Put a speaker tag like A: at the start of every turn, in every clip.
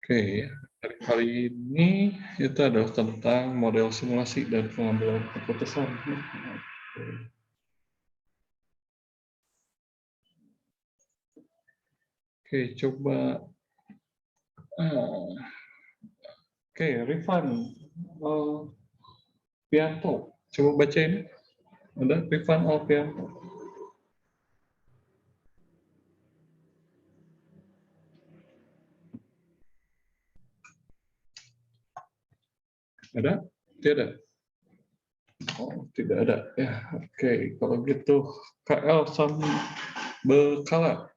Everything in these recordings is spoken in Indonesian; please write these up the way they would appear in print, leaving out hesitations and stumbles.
A: Oke, hari kali ini itu adalah tentang model simulasi dan pengambilan keputusan. Oke, coba. Oke, Rifan, Pianto, coba bacain. Ada Rifan Alpianto. Ada? Tidak. Oh, tidak ada. Ya, oke. Kalau gitu, KL sama Bekala.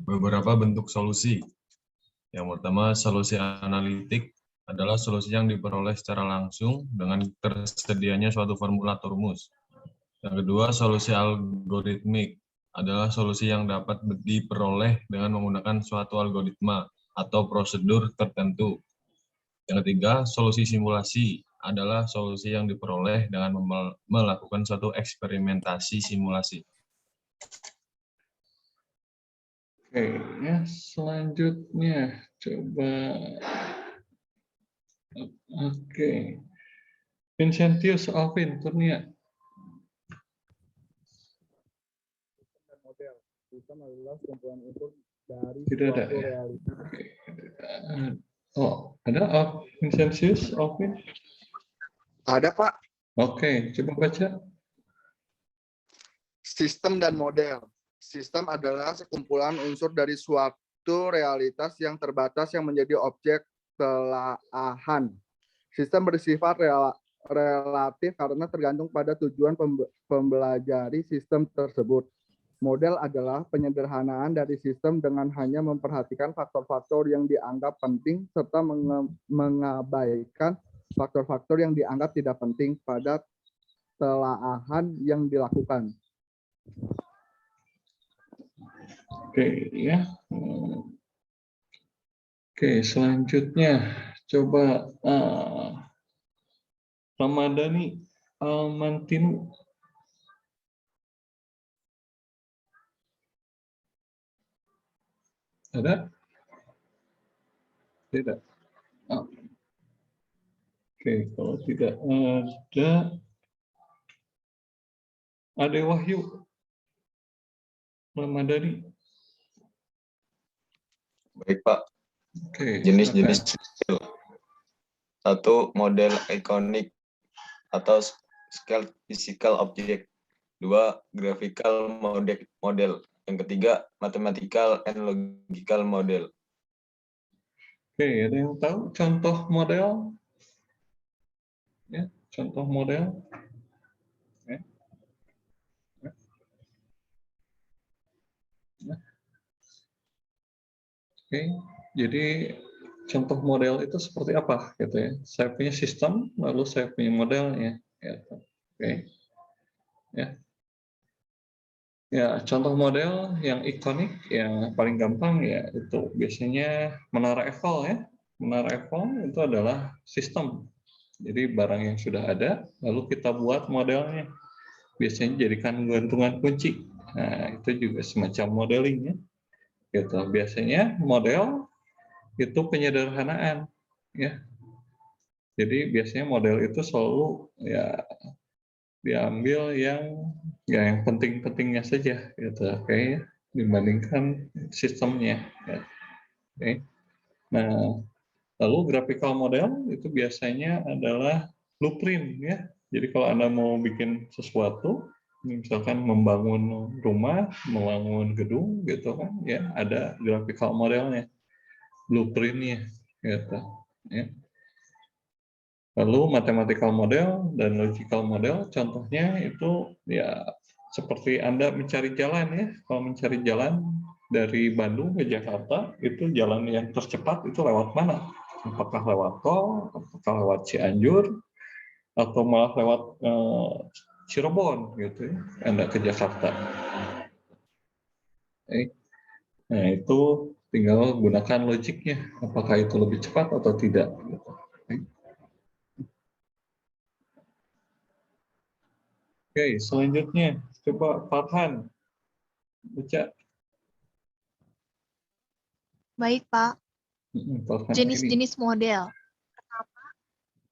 B: Beberapa bentuk solusi. Yang pertama, solusi analitik adalah solusi yang diperoleh secara langsung dengan tersedianya suatu formula atau rumus. Yang kedua, solusi algoritmik adalah solusi yang dapat diperoleh dengan menggunakan suatu algoritma atau prosedur tertentu. Yang ketiga, solusi simulasi adalah solusi yang diperoleh dengan melakukan suatu eksperimentasi simulasi.
A: Oke, ya selanjutnya coba. Oke, Vincentius Alvin Kurnia.
C: Model sistem adalah kumpulan unsur dari
A: Tidak ada
C: suatu
A: ya.
C: realitas.
A: Oke. Oh, ada Vincentius Alvin.
D: Ada, Pak.
A: Oke, coba baca.
D: Sistem dan model. Sistem adalah sekumpulan unsur dari suatu realitas yang terbatas yang menjadi objek telaahan. Sistem bersifat relatif karena tergantung pada tujuan pembelajari sistem tersebut. Model adalah penyederhanaan dari sistem dengan hanya memperhatikan faktor-faktor yang dianggap penting serta mengabaikan faktor-faktor yang dianggap tidak penting pada telaahan yang dilakukan.
A: Oke, ya. Oke, selanjutnya coba Ramadhani Almantinu. Ada? Tidak. Oh. Oke, kalau tidak ada, Ade Wahyu Ramadhani.
E: Baik, Pak.
A: Oke,
E: Jenis-jenis
A: silakan.
E: satu, model ikonik atau scale physical object. Dua, graphical model. Yang ketiga, mathematical and logical model.
A: Oke, ada yang tahu contoh model? Ya, contoh model. Ya. Ya. Ya. Oke, jadi contoh model itu seperti apa gitu ya? Saya punya sistem, lalu saya punya modelnya. Gitu. Oke, ya. Ya, contoh model yang ikonik, yang paling gampang ya itu biasanya Menara Eiffel ya. Menara Eiffel itu adalah sistem. Jadi barang yang sudah ada, lalu kita buat modelnya. Biasanya jadikan gantungan kunci. Nah, itu juga semacam modeling ya. Gitu. Biasanya model itu penyederhanaan ya. Jadi biasanya model itu selalu ya diambil yang penting-pentingnya saja gitu, oke, dibandingkan sistemnya ya. Oke. Nah, lalu graphical model itu biasanya adalah blueprint ya. Jadi kalau Anda mau bikin sesuatu, misalkan membangun rumah, membangun gedung gitu kan, ya ada graphical modelnya, blueprintnya gitu ya. Lalu mathematical model dan logical model, contohnya itu ya seperti Anda mencari jalan ya. Kalau mencari jalan dari Bandung ke Jakarta, itu jalan yang tercepat itu lewat mana? Apakah lewat tol, apakah lewat Cianjur, atau malah lewat Cirebon gitu ya, Anda ke Jakarta. Nah itu tinggal gunakan logiknya, apakah itu lebih cepat atau tidak. Oke, selanjutnya coba Farhan baca.
F: Baik, Pak.
A: Farhan Aini.
F: Jenis-jenis model. Pertama,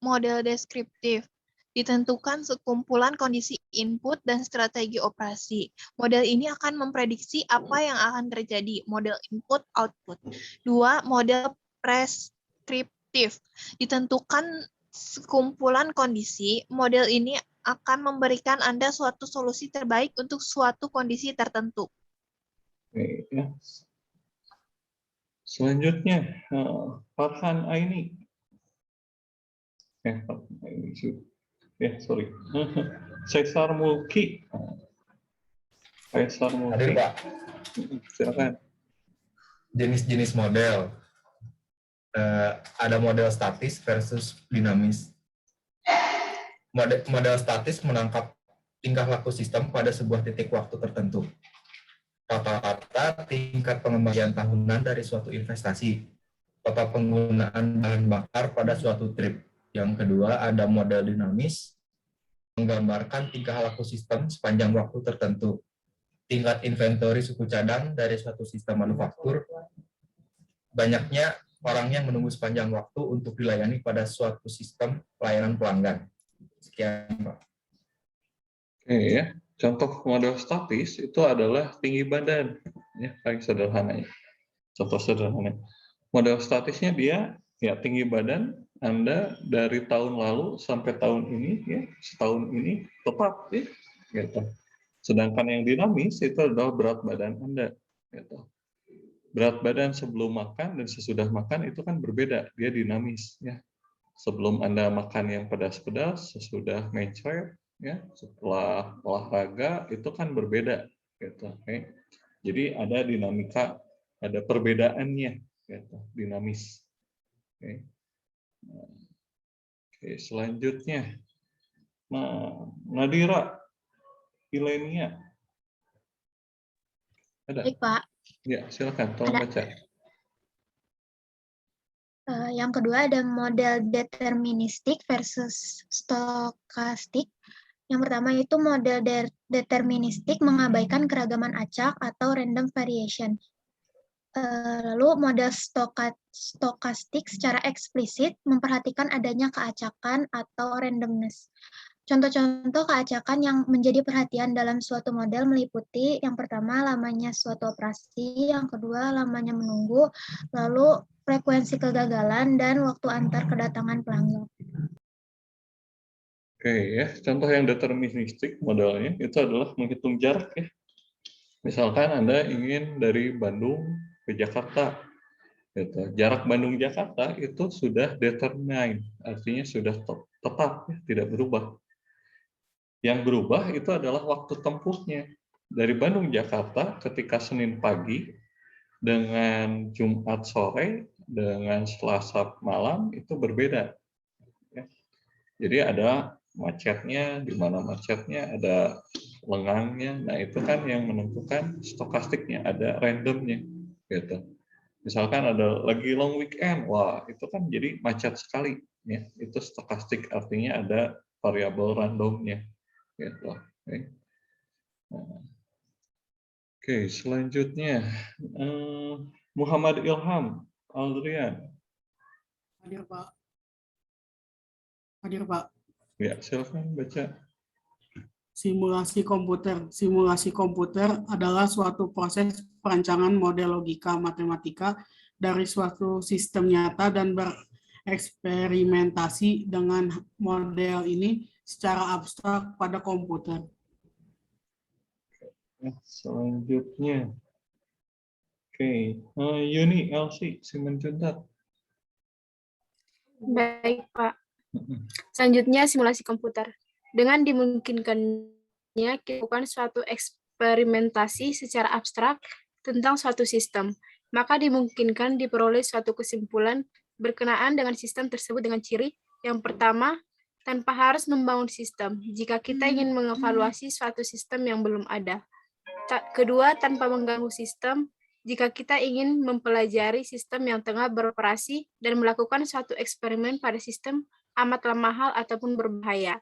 F: model deskriptif. Ditentukan sekumpulan kondisi input dan strategi operasi. Model ini akan memprediksi apa yang akan terjadi. Model input-output. 2. Model preskriptif. Ditentukan sekumpulan kondisi. Model ini akan memberikan Anda suatu solusi terbaik untuk suatu kondisi tertentu.
A: Oke, ya. Selanjutnya, Farhan Aini. Farhan Aini. Ya, sorry. Caesar Mulki. Caesar Mulki.
G: Hadir, Pak.
A: Silakan.
G: Jenis-jenis model. Ada model statis versus dinamis. Model statis menangkap tingkah laku sistem pada sebuah titik waktu tertentu. Rata-rata tingkat pengembalian tahunan dari suatu investasi. Total penggunaan bahan bakar pada suatu trip. Yang kedua, ada model dinamis, menggambarkan tingkah laku sistem sepanjang waktu tertentu. Tingkat inventory suku cadang dari suatu sistem manufaktur, banyaknya orang yang menunggu sepanjang waktu untuk dilayani pada suatu sistem pelayanan pelanggan. Sekian, Pak.
A: Oke, ya. Contoh model statis itu adalah tinggi badan, ya, paling sederhananya. Contoh sederhana. Model statisnya dia ya tinggi badan Anda dari tahun lalu sampai tahun ini, ya, setahun ini tetap, ya, gitu. Sedangkan yang dinamis itu adalah berat badan Anda, gitu. Berat badan sebelum makan dan sesudah makan itu kan berbeda, dia dinamis, ya. Sebelum Anda makan yang pedas-pedas, sesudah mencret, ya, setelah olahraga itu kan berbeda, gitu. Oke. Jadi ada dinamika, ada perbedaannya, gitu, dinamis. Oke. Oke, selanjutnya, Nadira, Ilenia. Ada?
H: Baik, Pak.
A: Ya, silakan, tolong baca.
H: Yang kedua ada model deterministik versus stokastik. Yang pertama itu model deterministik mengabaikan keragaman acak atau random variation. Lalu model stokastik secara eksplisit memperhatikan adanya keacakan atau randomness. Contoh-contoh keacakan yang menjadi perhatian dalam suatu model meliputi yang pertama lamanya suatu operasi, yang kedua lamanya menunggu, lalu frekuensi kegagalan, dan waktu antar kedatangan pelanggan.
A: Oke, ya, contoh yang deterministik modelnya itu adalah menghitung jarak, ya. Misalkan Anda ingin dari Bandung ke Jakarta, gitu. Jarak Bandung-Jakarta itu sudah determined, artinya sudah tetap, ya, tidak berubah. Yang berubah itu adalah waktu tempuhnya. Dari Bandung-Jakarta ketika Senin pagi dengan Jumat sore dengan Selasa malam itu berbeda. Ya. Jadi ada macetnya, di mana macetnya, ada lengangnya. Nah, itu kan yang menentukan stokastiknya, ada randomnya, gitu. Misalkan ada lagi long weekend, wah itu kan jadi macet sekali, ya. Itu stokastik, artinya ada variabel randomnya, gitu. Oke, selanjutnya Muhammad Ilham Aldrian.
I: Hadir, Pak. Hadir, Pak.
A: Ya, silakan baca.
I: Simulasi komputer. Simulasi komputer adalah suatu proses perancangan model logika matematika dari suatu sistem nyata dan bereksperimentasi dengan model ini secara abstrak pada komputer.
A: Selanjutnya, oke, Yuni Elsie Simanjuntak.
J: Baik, Pak. Selanjutnya, simulasi komputer. Dengan dimungkinkannya kita lakukan suatu eksperimentasi secara abstrak tentang suatu sistem, maka dimungkinkan diperoleh suatu kesimpulan berkenaan dengan sistem tersebut dengan ciri yang pertama, tanpa harus membangun sistem jika kita ingin mengevaluasi suatu sistem yang belum ada. Kedua, tanpa mengganggu sistem jika kita ingin mempelajari sistem yang tengah beroperasi dan melakukan suatu eksperimen pada sistem amatlah mahal ataupun berbahaya.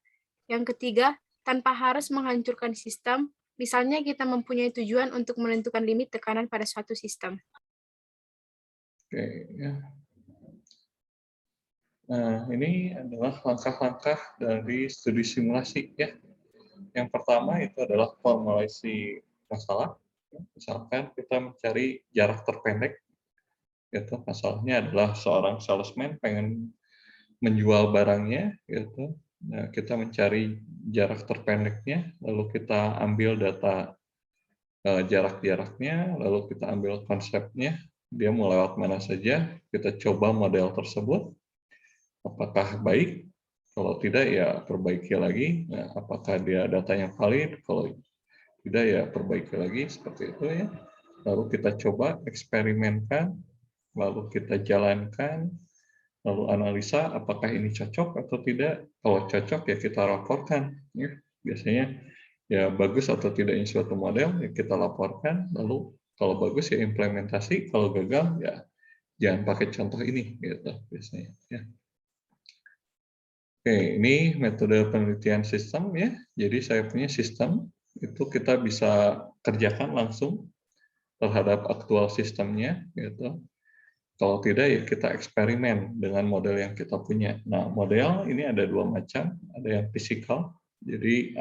J: Yang ketiga, tanpa harus menghancurkan sistem, misalnya kita mempunyai tujuan untuk menentukan limit tekanan pada suatu sistem.
A: Oke, ya. Nah, ini adalah langkah-langkah dari studi simulasi ya. Yang pertama itu adalah formulasi masalah. Misalkan kita mencari jarak terpendek, gitu. Masalahnya adalah seorang salesman pengen menjual barangnya, gitu. Nah, kita mencari jarak terpendeknya, lalu kita ambil data jarak-jaraknya, lalu kita ambil konsepnya, dia mau lewat mana saja, kita coba model tersebut, apakah baik, kalau tidak ya perbaiki lagi, nah, apakah dia datanya valid, kalau tidak ya perbaiki lagi, seperti itu ya. Lalu kita coba eksperimenkan, lalu kita jalankan, lalu analisa apakah ini cocok atau tidak. Kalau cocok ya kita laporkan. Ya. Biasanya ya bagus atau tidaknya suatu model ya kita laporkan. Lalu kalau bagus ya implementasi, kalau gagal ya jangan pakai contoh ini gitu biasanya. Ya. Oke, ini metode penelitian sistem ya. Jadi saya punya sistem itu kita bisa kerjakan langsung terhadap aktual sistemnya gitu. Kalau tidak ya kita eksperimen dengan model yang kita punya. Nah, model ini ada dua macam, ada yang fisikal. Jadi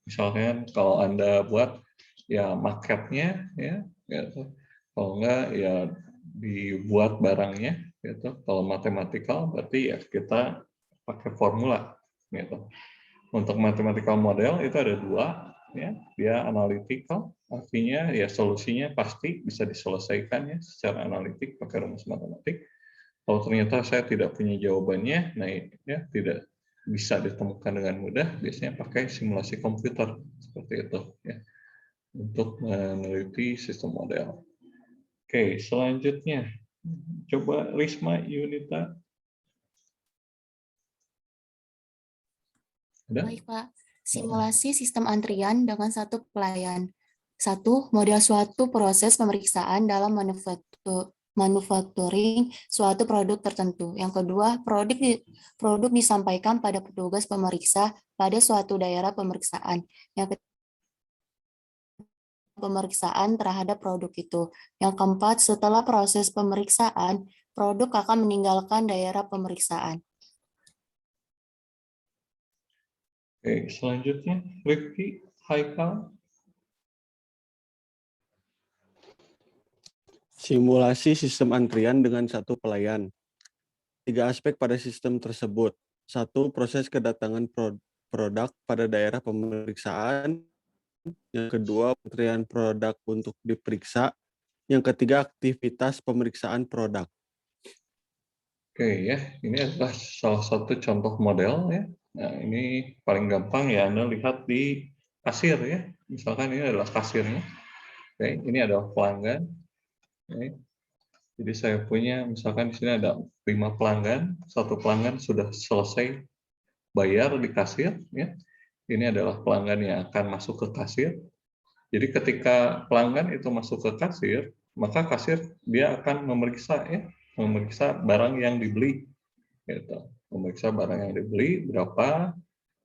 A: misalnya kalau Anda buat ya marketnya ya gitu. Kalau enggak ya dibuat barangnya gitu. Kalau matematikal berarti ya kita pakai formula gitu. Untuk mathematical model itu ada dua ya, dia analytical, artinya ya solusinya pasti bisa diselesaikan ya secara analitik pakai rumus matematik. Kalau ternyata saya tidak punya jawabannya, nah ya tidak bisa ditemukan dengan mudah, biasanya pakai simulasi komputer seperti itu ya untuk meneliti sistem model. Oke, selanjutnya coba Risma Yunita. Ada?
K: Baik, Pak. Simulasi sistem antrian dengan satu pelayan. 1. Model suatu proses pemeriksaan dalam manufacturing suatu produk tertentu. Yang kedua, produk disampaikan pada petugas pemeriksa pada suatu daerah pemeriksaan. Yang ketiga, pemeriksaan terhadap produk itu. Yang keempat, setelah proses pemeriksaan, produk akan meninggalkan daerah pemeriksaan.
A: Oke, selanjutnya Rifki Haikal.
L: Simulasi sistem antrian dengan satu pelayan. 3 aspek pada sistem tersebut. 1. Proses kedatangan produk pada daerah pemeriksaan. Yang kedua, antrian produk untuk diperiksa. Yang ketiga, aktivitas pemeriksaan produk.
A: Oke ya, ini adalah salah satu contoh model ya. Nah, ini paling gampang ya Anda lihat di kasir ya. Misalkan ini adalah kasirnya. Oke, ini adalah pelanggan. Oke. Jadi saya punya misalkan di sini ada 5 pelanggan, satu pelanggan sudah selesai bayar di kasir ya. Ini adalah pelanggan yang akan masuk ke kasir. Jadi ketika pelanggan itu masuk ke kasir, maka kasir dia akan memeriksa ya, memeriksa barang yang dibeli gitu. Memeriksa barang yang dibeli berapa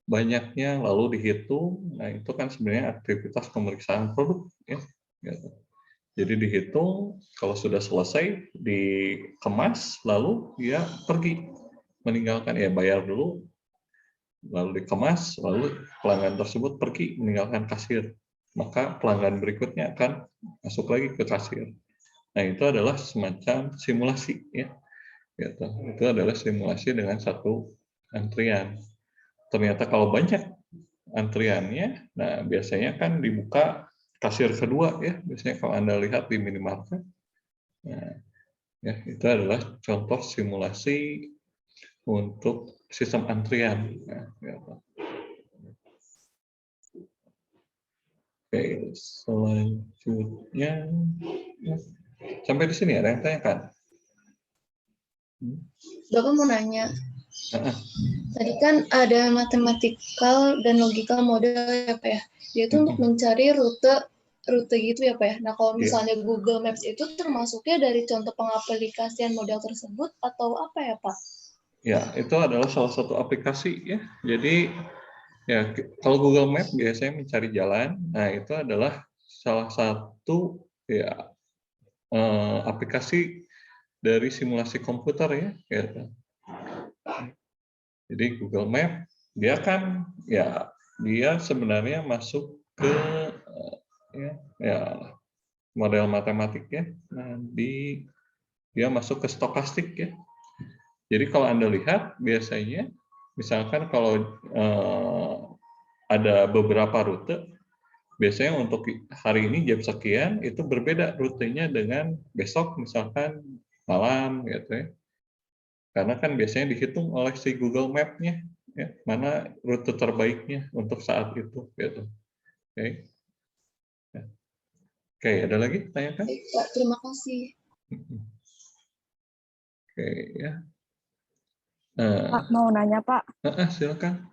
A: banyaknya lalu dihitung. Nah, itu kan sebenarnya aktivitas pemeriksaan produk ya gitu. Jadi dihitung, kalau sudah selesai dikemas lalu dia pergi meninggalkan ya bayar dulu lalu dikemas lalu pelanggan tersebut pergi meninggalkan kasir. Maka pelanggan berikutnya akan masuk lagi ke kasir. Nah, itu adalah semacam simulasi ya. Gitu. Itu adalah simulasi dengan satu antrian. Ternyata kalau banyak antriannya, nah biasanya kan dibuka kasir kedua ya. Biasanya kalau Anda lihat di minimarket. Nah, ya, itu adalah contoh simulasi untuk sistem antrian. Nah, gitu. Oke, selanjutnya sampai di sini ada yang tanyakan?
M: Bapak mau nanya. Tadi kan ada mathematical dan logical model ya Pak ya. Dia itu untuk mencari rute gitu ya Pak ya. Nah kalau misalnya Google Maps itu termasuknya dari contoh pengaplikasian model tersebut atau apa ya Pak?
A: Ya, itu adalah salah satu aplikasi ya. Jadi ya kalau Google Maps biasanya mencari jalan. Nah itu adalah salah satu ya aplikasi dari simulasi komputer ya. Gitu. Jadi Google Map dia kan ya dia sebenarnya masuk ke model matematik ya. Nah, dia masuk ke stokastik ya. Jadi kalau Anda lihat biasanya misalkan kalau ada beberapa rute, biasanya untuk hari ini jam sekian itu berbeda rutenya dengan besok misalkan malam gitu ya. Karena kan biasanya dihitung oleh si Google Map-nya ya, mana rute terbaiknya untuk saat itu gitu. Oke. Ya. Oke, ada lagi tanyakan?
M: Baik, Pak, terima kasih.
A: Oke ya.
N: Pak, mau nanya Pak.
A: Silakan.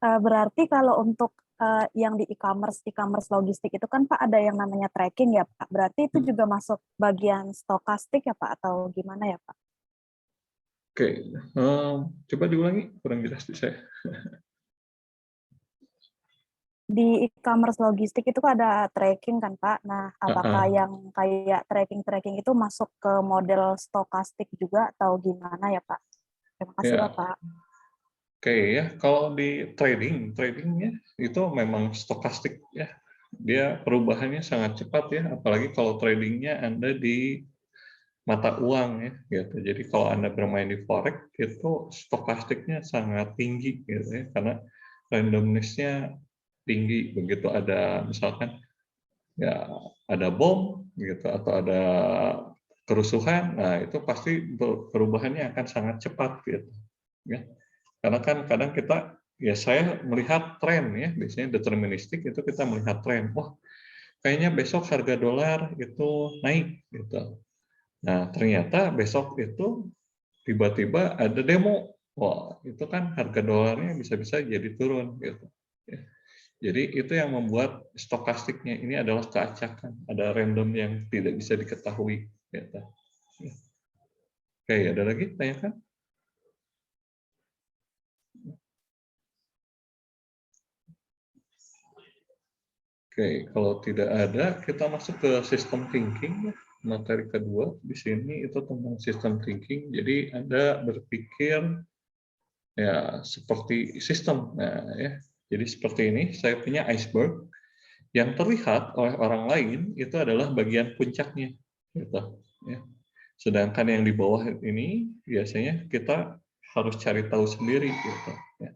N: Berarti kalau untuk yang di e-commerce logistik itu kan Pak ada yang namanya tracking ya Pak. Berarti itu juga masuk bagian stokastik ya Pak atau gimana ya Pak?
A: Oke, coba diulangi, kurang jelas di saya.
N: Di e-commerce logistik itu kan ada tracking kan Pak. Nah, apakah yang kayak tracking itu masuk ke model stokastik juga atau gimana ya Pak? Terima kasih
A: Ya.
N: Bapak.
A: Oke ya, kalau di tradingnya itu memang stokastik ya. Dia perubahannya sangat cepat ya, apalagi kalau tradingnya Anda di mata uang ya gitu. Jadi kalau Anda bermain di forex itu stokastiknya sangat tinggi gitu ya, karena randomness-nya tinggi. Begitu ada misalkan ya ada bom gitu atau ada kerusuhan, nah itu pasti perubahannya akan sangat cepat gitu ya. Karena kan kadang kita ya saya melihat tren ya, biasanya deterministik itu kita melihat tren. Wah, kayaknya besok harga dolar itu naik gitu. Nah, ternyata besok itu tiba-tiba ada demo. Wah, itu kan harga dolarnya bisa-bisa jadi turun gitu. Ya. Jadi itu yang membuat stokastiknya ini adalah keacakan, ada random yang tidak bisa diketahui. Gitu. Ya. Oke, ada lagi tanyakan? Oke, kalau tidak ada, kita masuk ke system thinking. Materi kedua di sini itu tentang system thinking. Jadi Anda berpikir ya seperti sistem. Nah, ya. Jadi seperti ini, saya punya iceberg yang terlihat oleh orang lain itu adalah bagian puncaknya, gitu. Ya. Sedangkan yang di bawah ini biasanya kita harus cari tahu sendiri, gitu. Ya.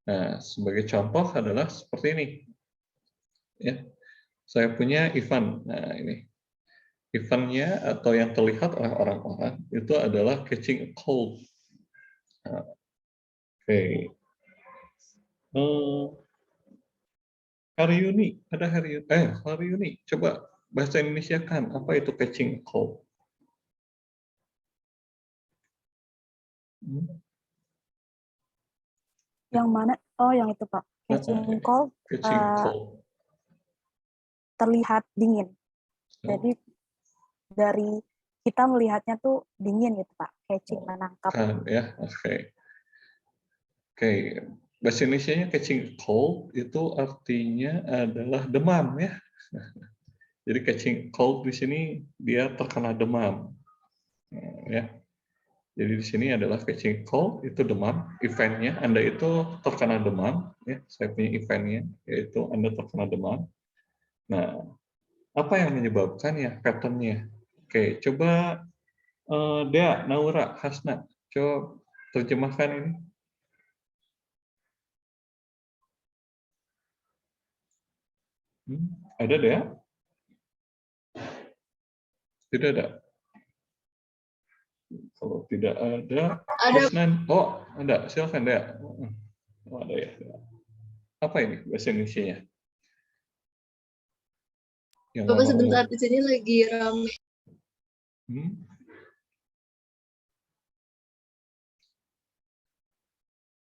A: Nah, sebagai contoh adalah seperti ini. Ya, saya punya event. Nah, ini eventnya atau yang terlihat oleh orang-orang itu adalah catching a cold. Nah, oke. Haryuni, ada Haryuni. Haryuni, coba bahasa Indonesia kan apa itu catching a cold?
N: Yang mana? Oh, yang itu Pak. Catching cold.
A: Catching cold.
N: Terlihat dingin. Jadi dari kita melihatnya tuh dingin gitu Pak. Catching, menangkap.
A: Kan ya, oke. Oke, bahasa Indonesianya catching cold itu artinya adalah demam ya. Jadi catching cold di sini dia terkena demam. Ya. Jadi di sini adalah catching cold itu demam, eventnya Anda itu terkena demam, ya. Saya punya eventnya yaitu Anda terkena demam. Nah, apa yang menyebabkannya? Patternnya. Oke, coba Dea, Naura, Hasna, coba terjemahkan ini. Ada Dea? Tidak ada. Kalau tidak ada, Hasnan. Oh, ada. Silakan Dea. Oh, ada ya. Apa ini bahasa Indonesia-nya?
M: Bapak sebentar, di sini lagi rame.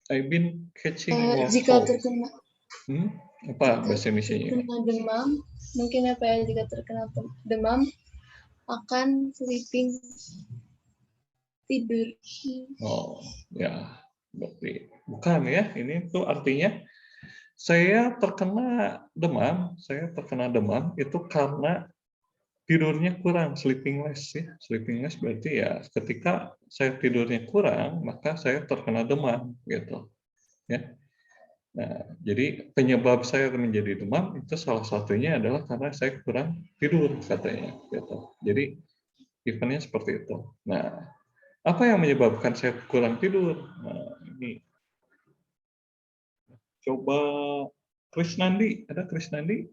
A: I've been catching more
M: jika
A: cold.
M: terkena
A: Apa bahasa Indonesia-nya?
M: Terkena demam, mungkin apa ya, jika terkena demam akan sleeping, tidur.
A: Oh, ya. Berarti bukan ya. Ini tuh artinya saya terkena demam itu karena tidurnya kurang, sleeping less ya. Sleeping less berarti ya ketika saya tidurnya kurang, maka saya terkena demam gitu. Ya. Nah, jadi penyebab saya menjadi demam itu salah satunya adalah karena saya kurang tidur katanya gitu. Jadi eventnya seperti itu. Nah, apa yang menyebabkan saya kurang tidur? Nah, ini coba Krisnandi, ada Krisnandi?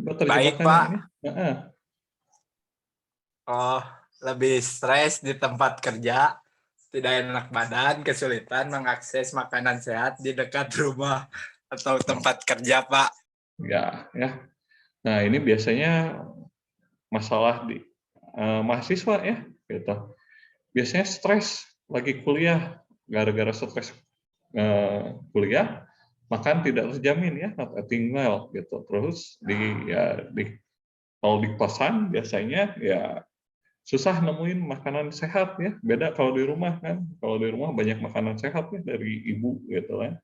A: Coba
O: Baik,
A: terjemahkan
O: Pak.
A: yang ini. Nah,
O: Oh, lebih stres di tempat kerja, tidak enak badan, kesulitan mengakses makanan sehat di dekat rumah atau tempat kerja, Pak.
A: ya. Nah, ini biasanya masalah di mahasiswa ya, gitu. Biasanya stres lagi kuliah, gara-gara stres kuliah, makan tidak terjamin ya, not eating well gitu. Terus kalau di kosan biasanya ya susah nemuin makanan sehat ya. Beda kalau di rumah kan. Kalau di rumah banyak makanan sehat ya dari ibu gitu kan.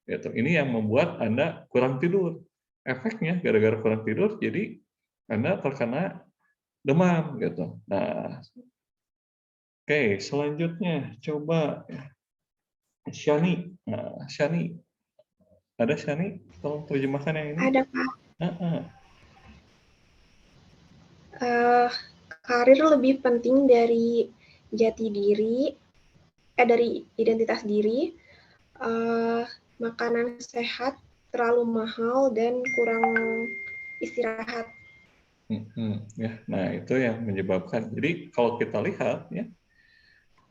A: Gitu. Ini yang membuat Anda kurang tidur. Efeknya gara-gara kurang tidur jadi Anda terkena demam gitu. Nah, oke, selanjutnya coba Shani. Nah, Shani. Ada Shani? Tolong terjemahkan yang ini.
P: Ada, Pak. Karir lebih penting dari jati diri, dari identitas diri. Makanan sehat terlalu mahal dan kurang istirahat.
A: Ya, nah itu yang menyebabkan. Jadi kalau kita lihat ya,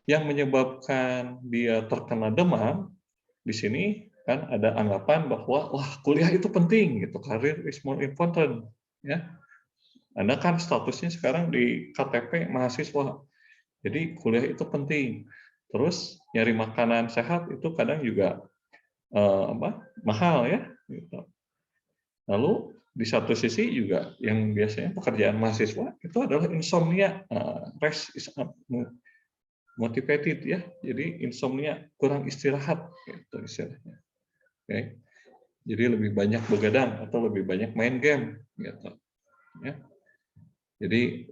A: yang menyebabkan dia terkena demam di sini kan ada anggapan bahwa wah kuliah itu penting gitu, karir is more important ya. Anda kan statusnya sekarang di KTP mahasiswa, jadi kuliah itu penting. Terus nyari makanan sehat itu kadang juga mahal ya. Gitu. Lalu di satu sisi juga yang biasanya pekerjaan mahasiswa itu adalah insomnia, rest is motivated ya, jadi insomnia, kurang istirahat gitu istilahnya. Oke. Jadi lebih banyak begadang atau lebih banyak main game gitu. Ya. Jadi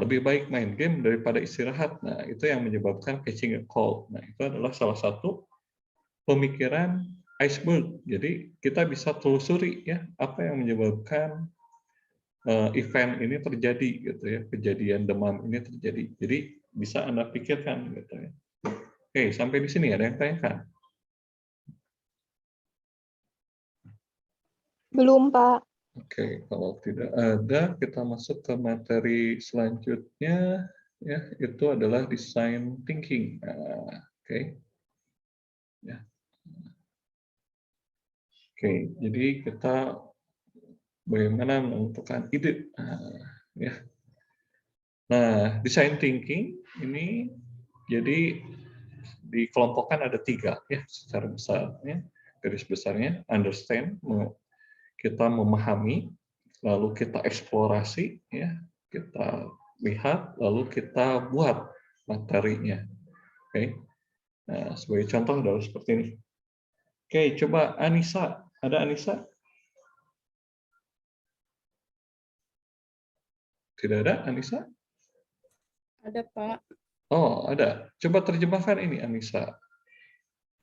A: lebih baik main game daripada istirahat. Nah, itu yang menyebabkan catching a cold. Nah, itu adalah salah satu pemikiran iceberg. Jadi kita bisa telusuri ya apa yang menyebabkan event ini terjadi gitu ya, kejadian demam ini terjadi. Jadi bisa Anda pikirkan gitu ya. Oke, sampai di sini ada yang tanyakan?
F: Belum, Pak.
A: Oke, kalau tidak ada, kita masuk ke materi selanjutnya ya, itu adalah design thinking. Oke. Ya. Oke, jadi kita bagaimana menentukan ide. Ya. Nah, design thinking ini jadi dikelompokkan ada 3 ya secara besarnya, garis besarnya understand, kita memahami, lalu kita eksplorasi ya, kita lihat, lalu kita buat materinya. Oke. Nah, sebagai contoh adalah seperti ini. Oke, coba Anissa, ada Anissa? Tidak ada Anissa?
J: Ada, Pak.
A: Oh, ada. Coba terjemahkan ini, Anissa.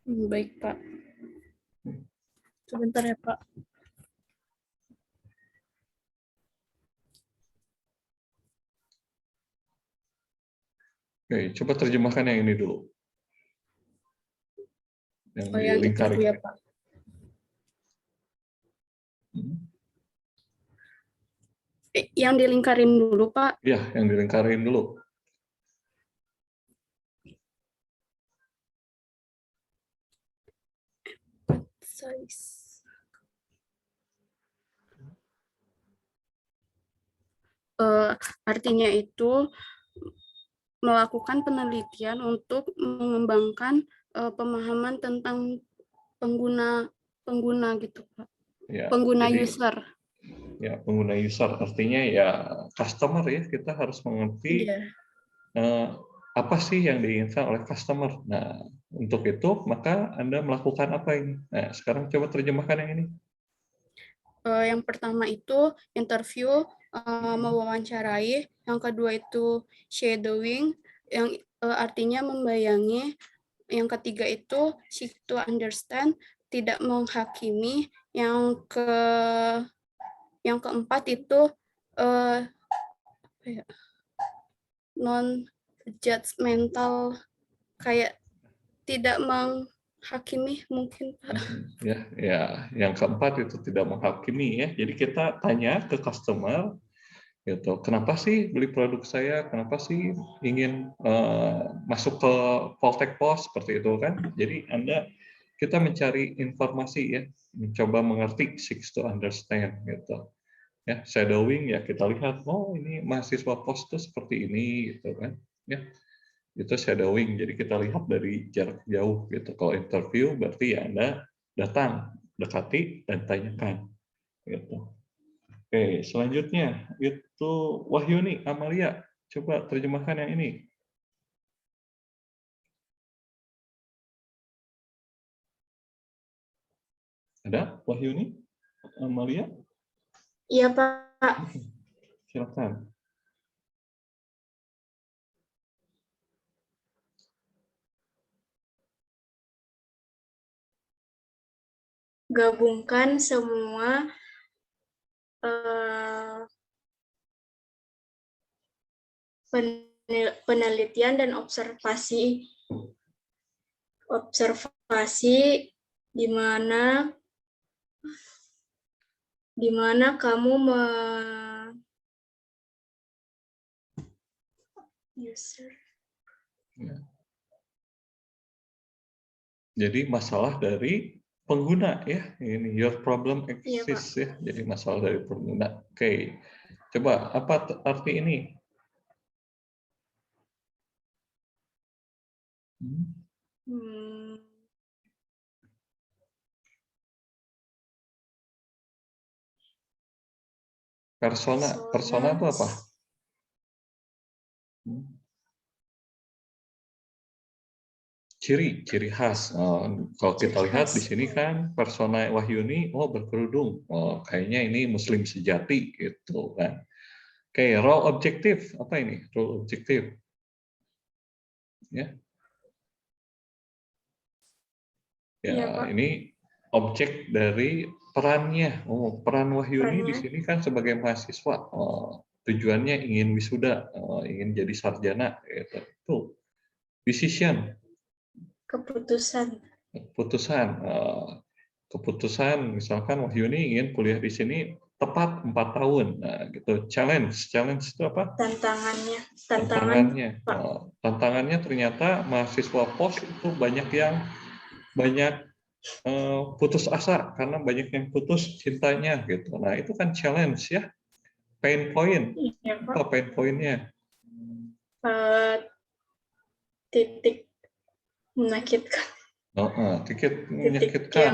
J: Baik, Pak. Sebentar ya, Pak.
A: Oke, coba terjemahkan yang ini dulu. Yang dilingkari.
J: Itu ya, Pak. Yang dilingkarin dulu, Pak.
A: Iya, yang dilingkarin dulu.
J: Artinya itu melakukan penelitian untuk mengembangkan pemahaman tentang pengguna gitu, Pak.
A: Ya,
J: pengguna
A: jadi,
J: user.
A: Ya, pengguna user artinya ya customer ya, kita harus mengerti apa sih yang diinginkan oleh customer. Nah, untuk itu maka Anda melakukan apa ini? Nah, sekarang coba terjemahkan yang ini.
J: Yang pertama itu interview, mewawancarai. Yang kedua itu shadowing, yang artinya membayangi. Yang ketiga itu seek to understand, tidak menghakimi. Yang keempat itu non judgmental, kayak tidak menghakimi mungkin, Pak.
A: Ya, yang keempat itu tidak menghakimi ya. Jadi kita tanya ke customer gitu, kenapa sih beli produk saya? Kenapa sih ingin masuk ke Poltek Pos seperti itu kan? Jadi kita mencari informasi ya, mencoba mengerti, seek to understand gitu. Ya, shadowing ya kita lihat, oh ini mahasiswa pos itu seperti ini gitu kan. Ya, itu shadowing. Jadi kita lihat dari jarak jauh gitu. Kalau interview berarti ya Anda datang, dekati dan tanyakan gitu. Oke, selanjutnya itu Wahyuni Amalia, coba terjemahkan yang ini. Ada Wahyuni Amalia?
P: Iya, Pak.
A: Silakan.
P: Gabungkan semua penelitian dan observasi di mana kamu
A: Jadi masalah dari pengguna ya, ini your problem exists ya. Jadi masalah dari pengguna. Oke, coba apa arti ini? Persona itu apa? Ciri khas. Kalau kita lihat di sini kan persona Wahyuni, berkerudung. Kayaknya ini Muslim sejati gitu kan. Oke, role objektif apa ini? Role objektif. Ya. Ya, ini objek dari perannya. Peran Wahyuni di sini kan sebagai mahasiswa. Tujuannya ingin wisuda, ingin jadi sarjana. Gitu. Itu decision. Keputusan. Misalkan Wahyuni ingin kuliah di sini tepat 4 tahun. Nah, gitu. Challenge itu apa? Tantangannya ternyata mahasiswa pos itu banyak yang putus asa karena banyak yang putus cintanya gitu. Nah, itu kan challenge ya. Pain point. Apa pain point-nya?
P: titik menyakitkan.
A: Titik menyakitkan.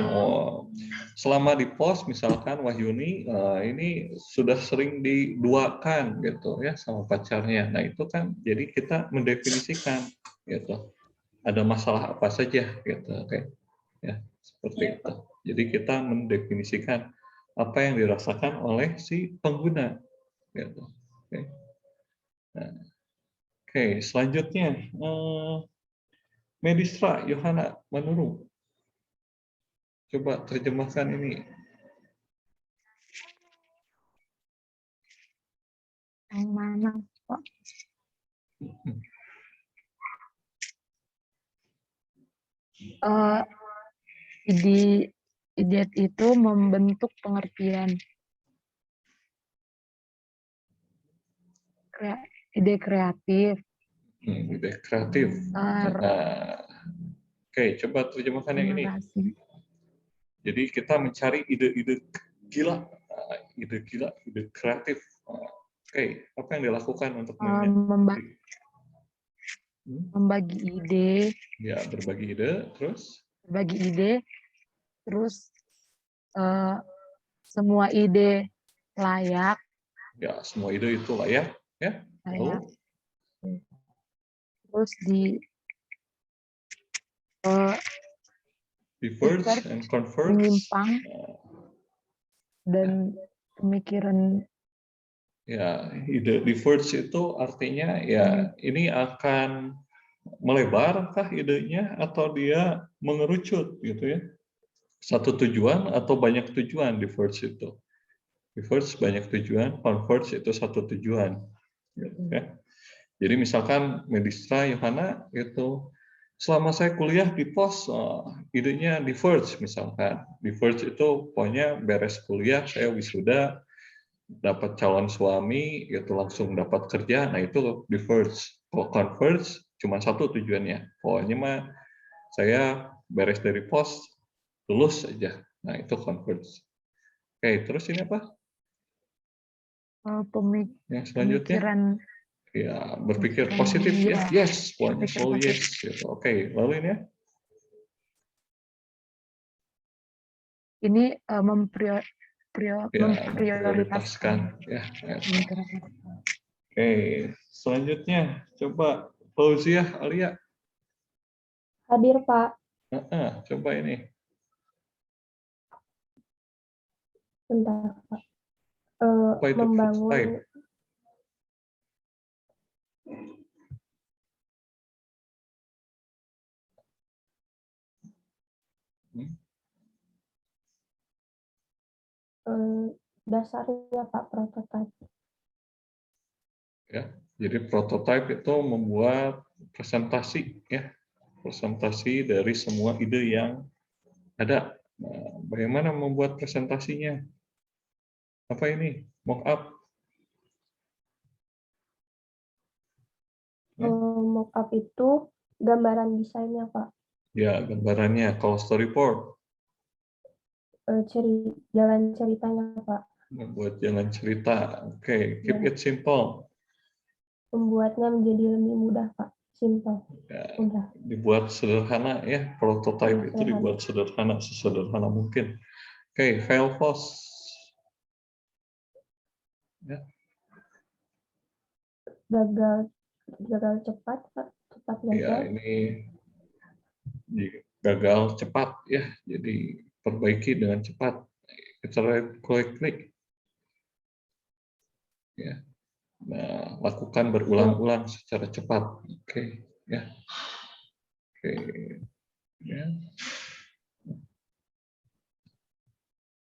A: Selama di pos misalkan Wahyuni ini sudah sering diduakan gitu ya sama pacarnya. Nah, itu kan jadi kita mendefinisikan gitu. Ada masalah apa saja gitu, oke. Ya, seperti itu. Jadi kita mendefinisikan apa yang dirasakan oleh si pengguna gitu. Oke. Nah, selanjutnya Medistra Yohana Manurung. Coba terjemahkan ini.
N: Yang mana, Pak? Ide itu membentuk pengertian. Ide kreatif.
A: Ide kreatif. Oke, coba terjemahkan yang ini. Jadi kita mencari ide-ide gila, ide kreatif. Oke, apa yang dilakukan untuk
N: membagi ide?
A: Ya, berbagi ide, terus?
N: Berbagi ide, terus semua ide layak.
A: Ya, semua ide itu layak, ya.
N: Layak. Terus
A: reverse and convert.
N: Menyimpang.
Q: dan pemikiran.
A: Ya, ide diverge itu artinya ya ini akan melebar kah idenya atau dia mengerucut gitu ya. Satu tujuan atau banyak tujuan diverge itu. Diverge banyak tujuan, converge itu satu tujuan. Gitu ya. Jadi misalkan Medistra Yohana itu selama saya kuliah di pos idenya diverge misalkan. Diverge itu pokoknya beres kuliah saya wisuda dapat calon suami itu langsung dapat kerja, nah itu diverge. Kalau converge cuma satu tujuannya, pokoknya mah saya beres dari pos lulus aja, nah itu converge. Oke, terus ini apa yang selanjutnya?
Q: Pemikiran
A: Ya, berpikir positif ya, yes, pokoknya selalu yes gitu. Oke, lalu ini ya
Q: ini
A: memprioritaskan ya. Oke, selanjutnya coba Fauziah Alia.
M: Hadir, Pak.
A: Coba ini.
M: Bentar, Pak.
A: Apa itu
M: Membangun
A: prototype?
M: dasarnya, Pak, prototype.
A: Ya, jadi prototype itu membuat presentasi ya, presentasi dari semua ide yang ada. Nah, bagaimana membuat presentasinya? Apa ini? Mock-up.
M: Mock-up itu gambaran desainnya, Pak.
A: Ya, gambarannya. Kalau storyboard,
M: Jalan ceritanya, Pak.
A: membuat jalan cerita. Oke, keep it simple.
M: Membuatnya menjadi lebih mudah, Pak. Simple.
A: Ya,
M: Mudah.
A: dibuat sederhana ya, prototype itu dibuat sederhana, sesederhana mungkin. Oke, fail fast. Ya.
M: Gagal cepat, Pak. Cepat gagal.
A: Ya, ini gagal cepat ya, jadi perbaiki dengan cepat. Kita quickly. Ya. Nah, lakukan berulang-ulang secara cepat. Oke, ya. Oke. Ya.